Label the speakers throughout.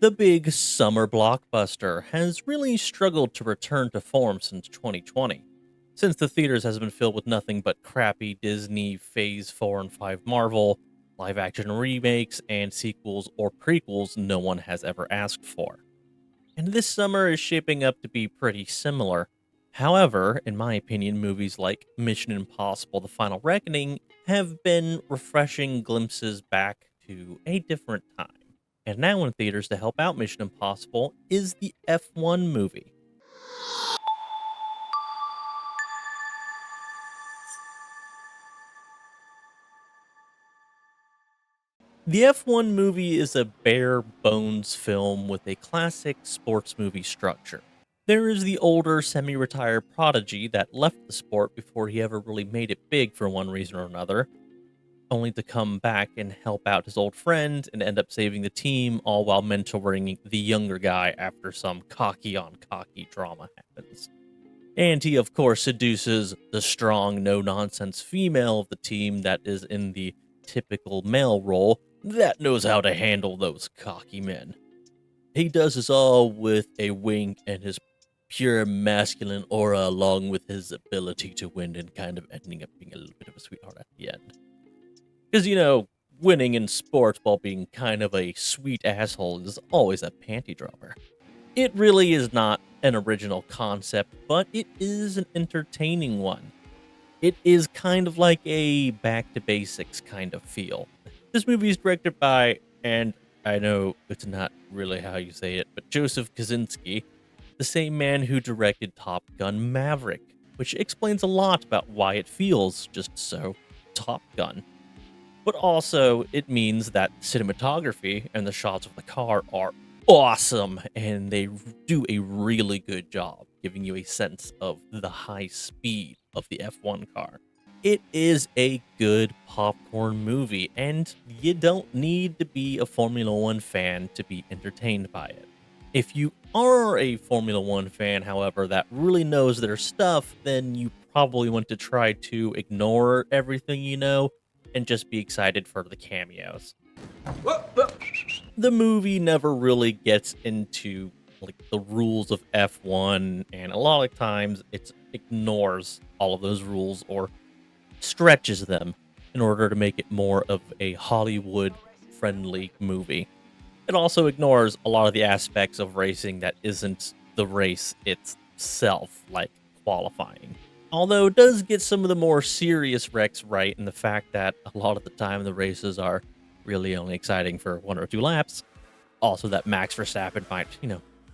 Speaker 1: The big summer blockbuster has really struggled to return to form since 2020, since the theaters has been filled with nothing but crappy Disney Phase 4 and 5 Marvel, live action remakes, and sequels or prequels no one has ever asked for. And this summer is shaping up to be pretty similar. However, in my opinion, movies like Mission Impossible The Final Reckoning have been refreshing glimpses back to a different time. And now in theaters to help out Mission Impossible is the F1 movie. The F1 movie is a bare bones film with a classic sports movie structure. There is the older, semi retired prodigy that left the sport before he ever really made it big for one reason or another, only to come back and help out his old friend and end up saving the team, all while mentoring the younger guy after some cocky on cocky drama happens. And he, of course, seduces the strong, no nonsense female of the team that is in the typical male role that knows how to handle those cocky men. He does this all with a wink and his pure masculine aura, along with his ability to win and kind of ending up being a little bit of a sweetheart at the end. Because, winning in sports while being kind of a sweet asshole is always a panty dropper. It really is not an original concept, but it is an entertaining one. It is kind of like a back to basics kind of feel. This movie is directed by, and I know it's not really how you say it, but Joseph Kosinski, the same man who directed Top Gun Maverick, which explains a lot about why it feels just so Top Gun. But also, it means that cinematography and the shots of the car are awesome, and they do a really good job giving you a sense of the high speed of the F1 car. It is a good popcorn movie, and you don't need to be a Formula One fan to be entertained by it. If you are a Formula One fan, however, that really knows their stuff, then you probably want to try to ignore everything you know and just be excited for the cameos. The movie never really gets into the rules of F1, and a lot of times it ignores all of those rules or stretches them in order to make it more of a Hollywood friendly movie. It also ignores a lot of the aspects of racing that isn't the race itself, like qualifying. Although it does get some of the more serious wrecks right in the fact that a lot of the time the races are really only exciting for one or two laps. Also that Max Verstappen might,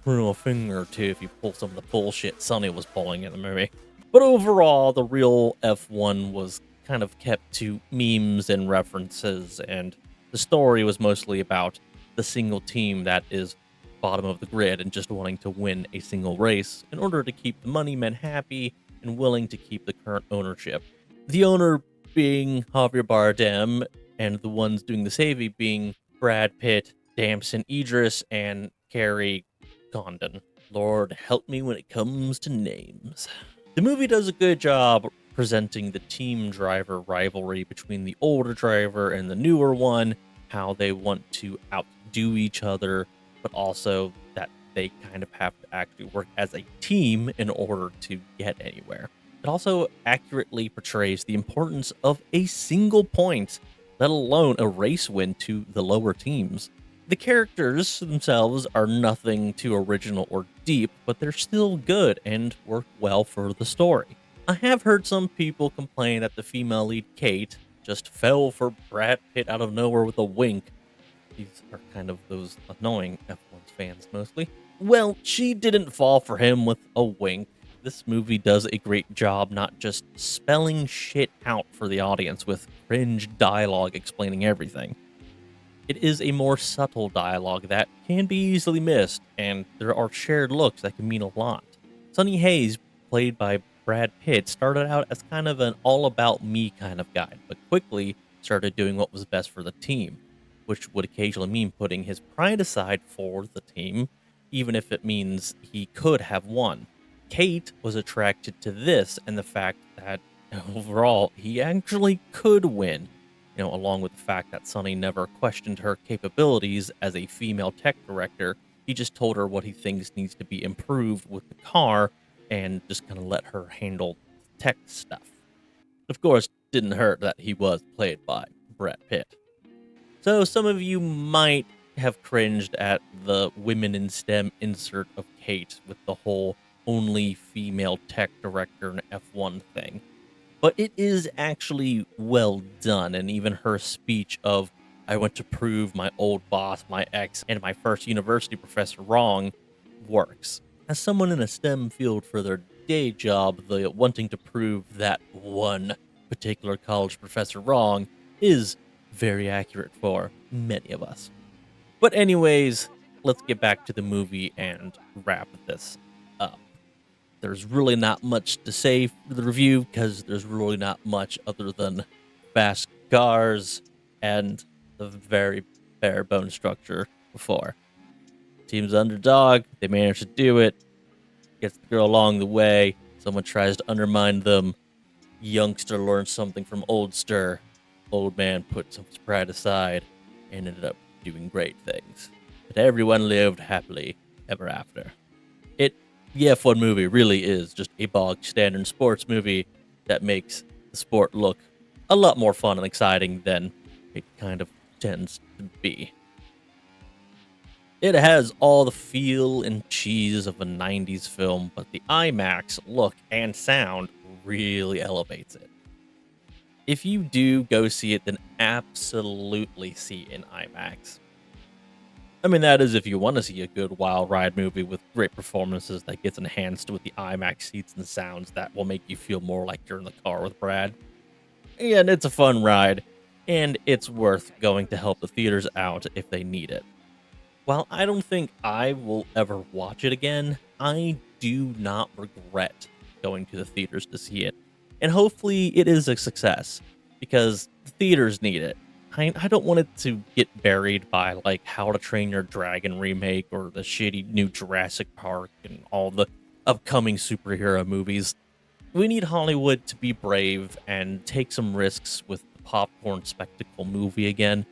Speaker 1: throw a finger or two if you pull some of the bullshit Sonny was pulling in the movie. But overall, the real F1 was kind of kept to memes and references, and the story was mostly about the single team that is bottom of the grid and just wanting to win a single race in order to keep the money men happy and willing to keep the current ownership. The owner being Javier Bardem, and the ones doing the saving being Brad Pitt, Damson Idris, and Carrie Condon. Lord help me when it comes to names. The movie does a good job presenting the team driver rivalry between the older driver and the newer one, how they want to outdo each other, but also that they kind of have to actually work as a team in order to get anywhere. It also accurately portrays the importance of a single point, let alone a race win to the lower teams. The characters themselves are nothing too original or deep, but they're still good and work well for the story. I have heard some people complain that the female lead, Kate, just fell for Brad Pitt out of nowhere with a wink. These are kind of those annoying F1 fans mostly. Well, she didn't fall for him with a wink. This movie does a great job not just spelling shit out for the audience with cringe dialogue explaining everything. It is a more subtle dialogue that can be easily missed, and there are shared looks that can mean a lot. Sonny Hayes, played by Brad Pitt, started out as kind of an all-about-me kind of guy, but quickly started doing what was best for the team, which would occasionally mean putting his pride aside for the team, even if it means he could have won. Kate was attracted to this and the fact that overall he actually could win. Along with the fact that Sonny never questioned her capabilities as a female tech director. He just told her what he thinks needs to be improved with the car and just kind of let her handle tech stuff. Of course, didn't hurt that he was played by Brad Pitt. So some of you might have cringed at the women in STEM insert of Kate with the whole only female tech director in F1 thing. But it is actually well done, and even her speech of "I went to prove my old boss, my ex, and my first university professor wrong" works. As someone in a STEM field for their day job, the wanting to prove that one particular college professor wrong is very accurate for many of us. But anyways, let's get back to the movie and wrap this up. There's really not much to say for the review because there's really not much other than fast cars and the very bare bone structure before. Team's underdog, they manage to do it, gets the girl along the way, someone tries to undermine them, youngster learns something from oldster, old man put some pride aside and ended up doing great things. But everyone lived happily ever after. The F1 movie really is just a bog standard sports movie that makes the sport look a lot more fun and exciting than it kind of tends to be. It has all the feel and cheese of a 90s film, but the IMAX look and sound really elevates it. If you do go see it, then absolutely see it in IMAX. I mean, that is if you want to see a good wild ride movie with great performances that gets enhanced with the IMAX seats and sounds that will make you feel more like you're in the car with Brad. And it's a fun ride, and it's worth going to help the theaters out if they need it. While I don't think I will ever watch it again, I do not regret going to the theaters to see it. And hopefully it is a success, because the theaters need it. I don't want it to get buried by like How to Train Your Dragon remake or the shitty new Jurassic Park and all the upcoming superhero movies. We need Hollywood to be brave and take some risks with the popcorn spectacle movie again.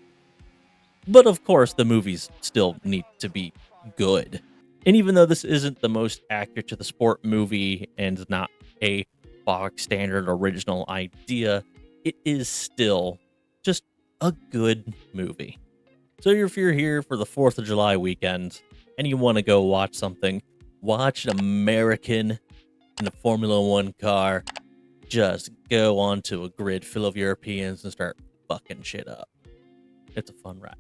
Speaker 1: But of course, the movies still need to be good. And even though this isn't the most accurate to the sport movie and not a box standard original idea, it is still just a good movie. So if you're here for the 4th of July weekend and you want to go watch something, watch an American in a Formula One car just go onto a grid full of Europeans and start fucking shit up. It's a fun ride.